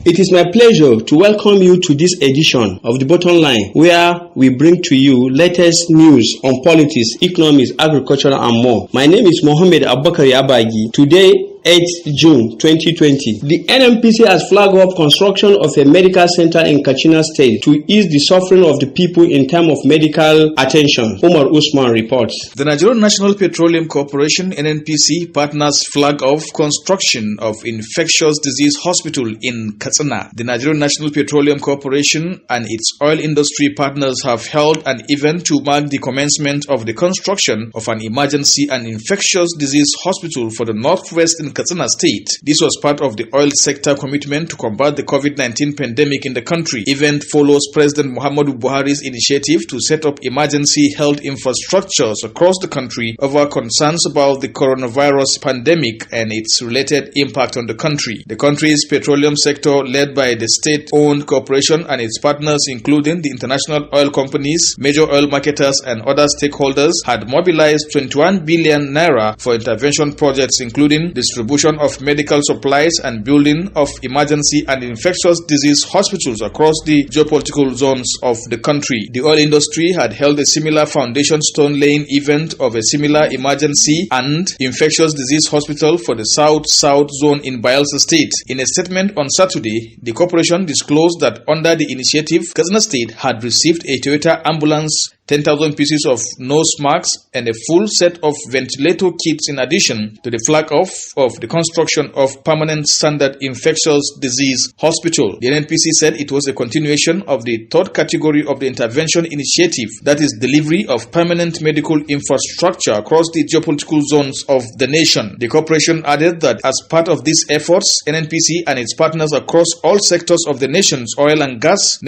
It is my pleasure to welcome you to this edition of The Bottom Line, where we bring to you latest news on politics, economics, agriculture, and more. My name is Mohammed Abubakar Abagi. Today, 8th June 2020. The NNPC has flagged up construction of a medical center in Katsina State to ease the suffering of the people in terms of medical attention. Umar Usman reports. The Nigerian National Petroleum Corporation (NNPC) partners flag off construction of infectious disease hospital in Katsina. The Nigerian National Petroleum Corporation and its oil industry partners have held an event to mark the commencement of the construction of an emergency and infectious disease hospital for the Northwest in Katsina State. This was part of the oil sector commitment to combat the COVID-19 pandemic in the country. Event follows President Muhammadu Buhari's initiative to set up emergency health infrastructures across the country over concerns about the coronavirus pandemic and its related impact on the country. The country's petroleum sector, led by the state-owned corporation and its partners, including the international oil companies, major oil marketers, and other stakeholders, had mobilized 21 billion naira for intervention projects, including distribution of medical supplies and building of emergency and infectious disease hospitals across the geopolitical zones of the country. The oil industry had held a similar foundation stone laying event of a similar emergency and infectious disease hospital for the South-South zone in Bayelsa State. In a statement on Saturday, the corporation disclosed that under the initiative, Katsina State had received a Toyota ambulance, 10,000 pieces of nose masks, and a full set of ventilator kits in addition to the flag off of the construction of permanent standard infectious disease hospital. The NNPC said it was a continuation of the third category of the intervention initiative, that is delivery of permanent medical infrastructure across the geopolitical zones of the nation. The corporation added that as part of these efforts, NNPC and its partners across all sectors of the nation's oil and gas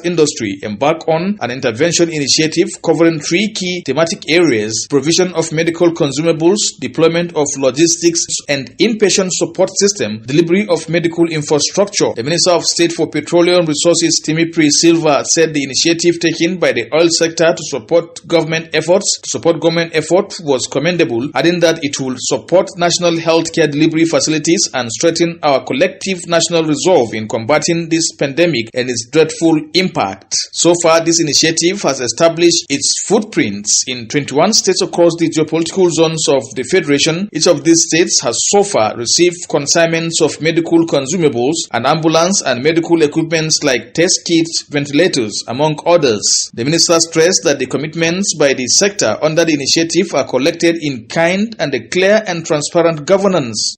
industry embark on an intervention initiative covering three key thematic areas: provision of medical consumables, deployment of logistics and inpatient support system, delivery of medical infrastructure. The Minister of State for Petroleum Resources, Timipri Silva, said the initiative taken by the oil sector to support government efforts was commendable, adding that it will support national healthcare delivery facilities and strengthen our collective national resolve in combating this pandemic and its dreadful impact. So far, this initiative has established its footprints in 21 states across the geopolitical zones of the Federation. Each of these states has so far received consignments of medical consumables, an ambulance and medical equipments like test kits, ventilators, among others. The minister stressed that the commitments by the sector under the initiative are collected in kind, and a clear and transparent governance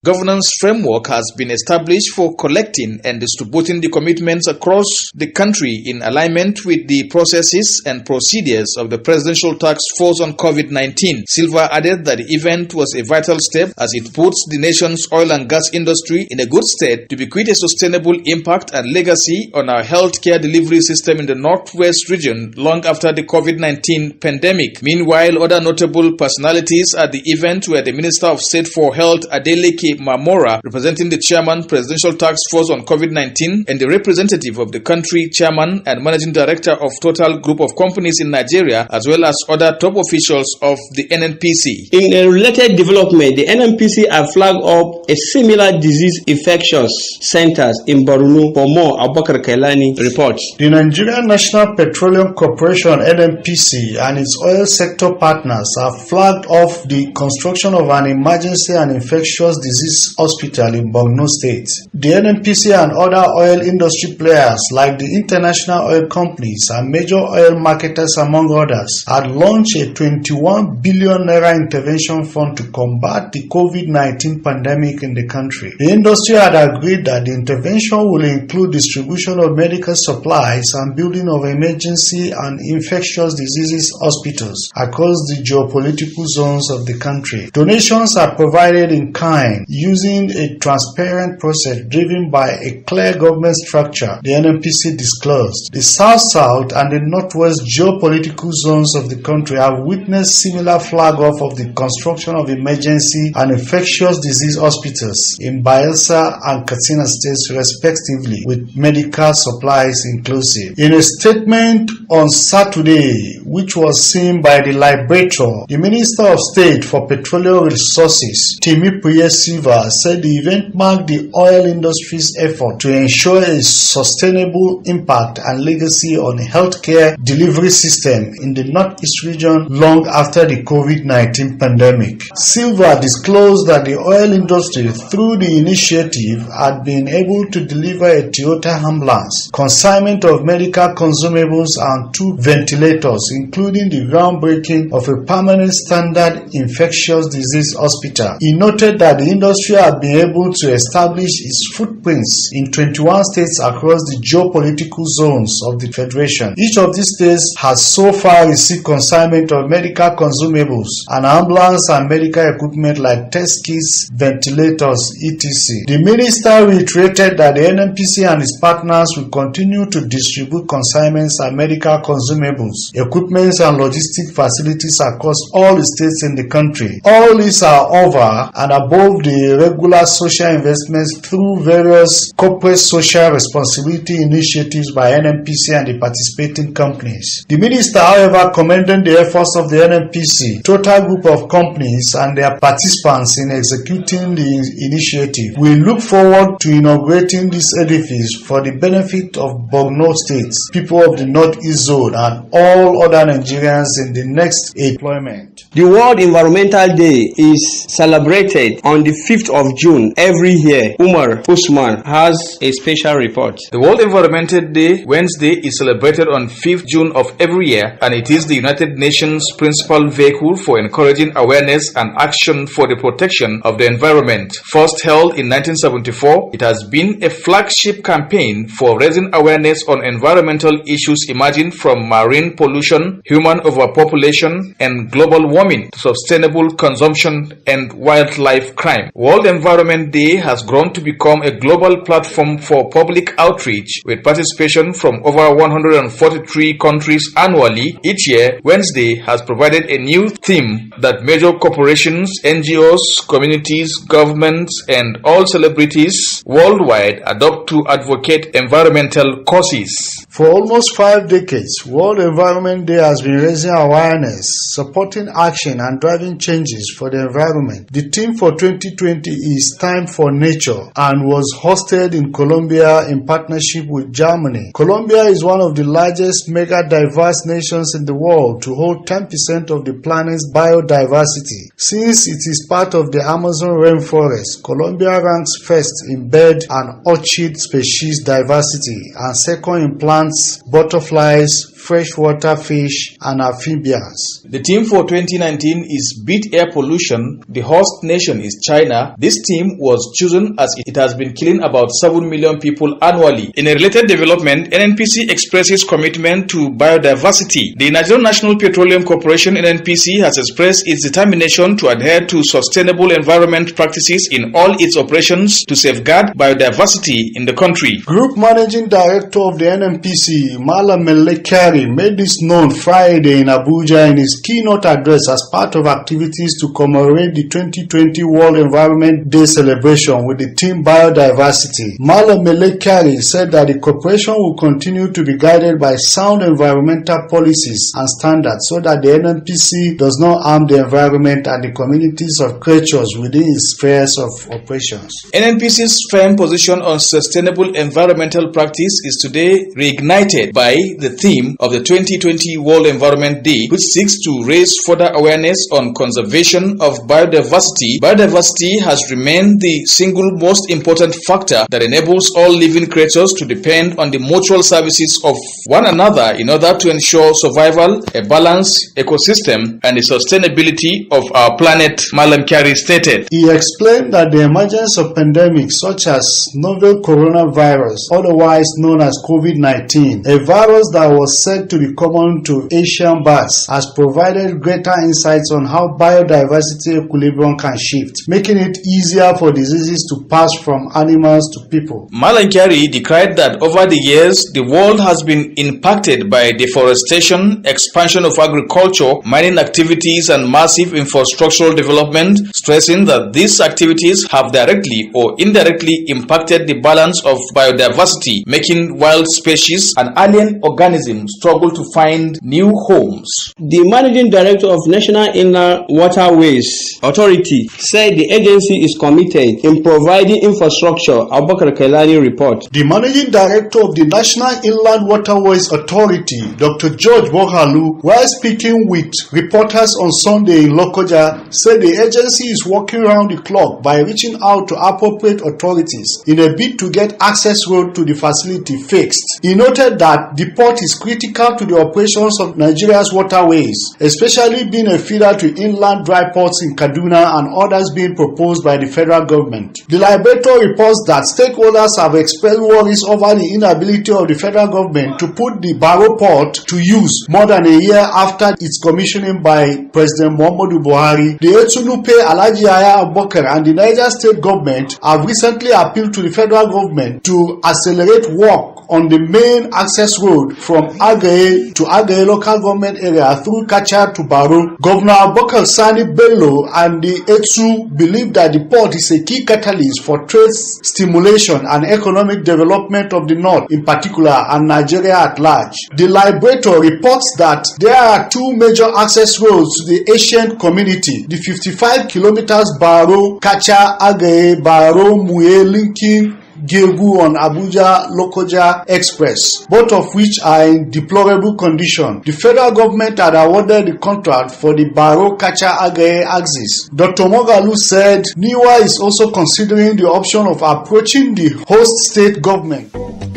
framework has been established for collecting and distributing the commitments across the country in alignment with the processes and procedures of the Presidential Task Force on COVID-19. Silva added that the event was a vital step as it puts the nation's oil and gas industry in a good state to bequeath a sustainable impact and legacy on our healthcare delivery system in the Northwest region long after the COVID-19 pandemic. Meanwhile, other notable personalities at the event were the Minister of State for Health, Adeleke Mamora, representing the Chairman, Presidential Task Force on COVID-19, and the representative of the country Chairman and Managing Director of Total Group of Companies in Nigeria, as well as other top officials of the NNPC. In a related development, the NNPC have flagged up a similar disease infectious centers in Borno. For more, Abubakar Kailani reports. The Nigerian National Petroleum Corporation (NNPC) and its oil sector partners have flagged off the construction of an emergency and infectious disease hospital in Borno State. The NNPC and other oil industry players like the international oil companies and major oil marketers, among others, had launched a 21 billion naira intervention fund to combat the COVID-19 pandemic in the country. The industry had agreed that the intervention will include distribution of medical supplies and building of emergency and infectious diseases hospitals across the geopolitical zones of the country. Donations are provided in kind using a transparent process driven by a clear government structure, the NNPC disclosed. The South-South and the Northwest geopolitical geopolitical zones of the country have witnessed similar flag-off of the construction of emergency and infectious disease hospitals in Bayelsa and Katsina states respectively, with medical supplies inclusive. In a statement on Saturday, which was seen by the Liberator, the Minister of State for Petroleum Resources, Timipriye Silva, said the event marked the oil industry's effort to ensure a sustainable impact and legacy on the healthcare delivery system in the Northeast region long after the COVID-19 pandemic. Silva disclosed that the oil industry, through the initiative, had been able to deliver a Toyota ambulance, consignment of medical consumables and 2 ventilators, including the groundbreaking of a permanent standard infectious disease hospital. He noted that the industry had been able to establish its footprints in 21 states across the geopolitical zones of the Federation. Each of these states has so far received consignment of medical consumables and ambulance and medical equipment like test kits, ventilators, etc. The minister reiterated that the NNPC and its partners will continue to distribute consignments and medical consumables, equipment and logistic facilities across all the states in the country. All these are over and above the regular social investments through various corporate social responsibility initiatives by NNPC and the participating companies. The minister, however, commended the efforts of the NNPC, total group of companies and their participants in executing the initiative. We look forward to inaugurating this edifice for the benefit of Borno states, people of the Northeast Zone and all other Nigerians in the next employment. The World Environmental Day is celebrated on the 5th of June every year. Umar Usman has a special report. The World Environmental Day, Wednesday, is celebrated on 5th June of every year, and it is the United Nations principal vehicle for encouraging awareness and action for the protection of the environment. First held in 1974, it has been a flagship campaign for raising awareness on environmental issues emerging from marine pollution, human overpopulation, and global warming to sustainable consumption and wildlife crime. World Environment Day has grown to become a global platform for public outreach with participation from over 143 countries annually. Each year, Wednesday has provided a new theme that major corporations, NGOs, communities, governments, and all celebrities worldwide adopt to advocate environmental causes. For almost 5 decades, World Environment Day has been raising awareness, supporting action and driving changes for the environment. The theme for 2020 is Time for Nature and was hosted in Colombia in partnership with Germany. Colombia is one of the largest mega diverse nations in the world to hold 10% of the planet's biodiversity. Since it is part of the Amazon rainforest, Colombia ranks first in bird and orchid species diversity and second in plants, butterflies, freshwater fish, and amphibians. The theme for 2019 is Beat Air Pollution. The host nation is China. This theme was chosen as it has been killing about 7 million people annually. In a related development, NNPC expresses commitment to biodiversity. The Nigerian National Petroleum Corporation NNPC has expressed its determination to adhere to sustainable environment practices in all its operations to safeguard biodiversity in the country. Group Managing Director of the NNPC, Malam Melekari, made this known Friday in Abuja in his keynote address as part of activities to commemorate the 2020 World Environment Day celebration with the theme Biodiversity. Malam Melekari said that the corporation will continue to be guided by sound environmental policies and standards so that the NNPC does not harm the environment and the communities of creatures within its spheres of operations. NNPC's firm position on sustainable environmental practice is today reignited by the theme of the 2020 World Environment Day, which seeks to raise further awareness on conservation of biodiversity. Biodiversity has remained the single most important factor that enables all living creatures to depend on the mutual services of one another in order to ensure survival, a balanced ecosystem, and the sustainability of our planet, Malam Kyari stated. He explained that the emergence of pandemics such as novel coronavirus, otherwise known as COVID-19, a virus that was said to be common to Asian bats, has provided greater insights on how biodiversity equilibrium can shift, making it easier for diseases to pass from animals to people. Malam Kyari decried that over the years, the world has been impacted by the deforestation, expansion of agriculture, mining activities, and massive infrastructural development, stressing that these activities have directly or indirectly impacted the balance of biodiversity, making wild species and alien organisms struggle to find new homes. The Managing Director of National Inland Waterways Authority said the agency is committed in providing infrastructure. Abubakar Kailani report. The Managing Director of the National Inland Waterways Authority, Dr. George Moghalu, while speaking with reporters on Sunday in Lokoja, said the agency is working around the clock by reaching out to appropriate authorities in a bid to get access road to the facility fixed. He noted that the port is critical to the operations of Nigeria's waterways, especially being a feeder to inland dry ports in Kaduna and others being proposed by the federal government. The Liberator reports that stakeholders have expressed worries over the inability of the federal government to put the Barrow port to use more than a year after its commissioning by President Muhammadu Buhari. The Etunupe, Alhaji Yahaya Abubakar and the Niger State government have recently appealed to the federal government to accelerate work on the main access road from Agaye to Agaye local government area through Kacha to Barrow. Governor Abubakar Sani Bello and the Etu believe that the port is a key catalyst for trade stimulation and economic development of the north in particular and Nigeria at large. The Liberator reports that there are two major access roads to the ancient community, the 55 kilometers Barrow, Kacha, Agaye, Barrow, Muye, linking Gegu on Abuja-Lokoja Express, both of which are in deplorable condition. The federal government had awarded the contract for the Barrow-Kacha-Agaye axis. Dr. Moghalu said NIWA is also considering the option of approaching the host state government.